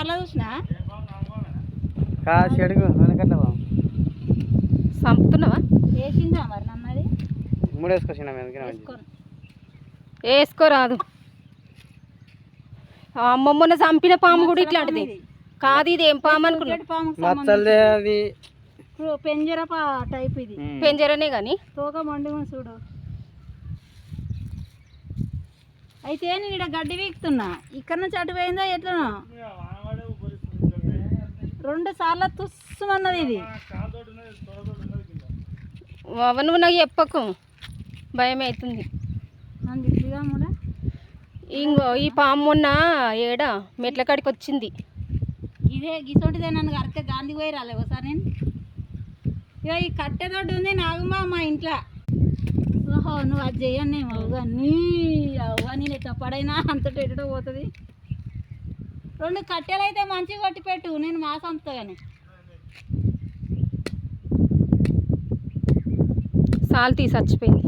సార్లు చూసినా చెడుగు వెనకట్ల చంపుతున్నావా? వేసిందా మరి నన్నది? మూడు వేసుకొచ్చిన వేసుకోరాదు. అమ్మమ్మన్న చంపిన పాము కూడా ఇట్లాంటిది కాదు. ఇది ఏం పాము అనుకున్నా? అది పెంజర టైప్. ఇది పెంజరనే కానీ తోక మండి చూడు. అయితే నేను ఇక్కడ గడ్డి వీక్తున్నా, ఇక్కడ నుంచి అటు పోయిందా ఎట్లనో 2 సార్లు తుస్సుమన్నది ఇది. నువ్వు నాకు చెప్పకు, భయం అవుతుంది. ఇంకో ఈ పాము మొన్న ఏడా మెట్ల కాడికి వచ్చింది. ఇదే గిసోటిదే నన్ను కరెక్ట్గా గాంధీ పోయి రాలే ఒకసారి. నేను ఇక ఈ కట్టెతోటి ఉంది నాగమ్మ మా ఇంట్లో. ఓహో నువ్వు అది చెయ్యనేమో నీ అవ్వ, నేను ఎట్లా పడైనా అంతటో ఎటో పోతుంది. 2 కట్టెలు అయితే మంచిగా కొట్టి పెట్టు, నేను మా సంపుతా. కానీ సాల్ తీసి చచ్చిపోయింది.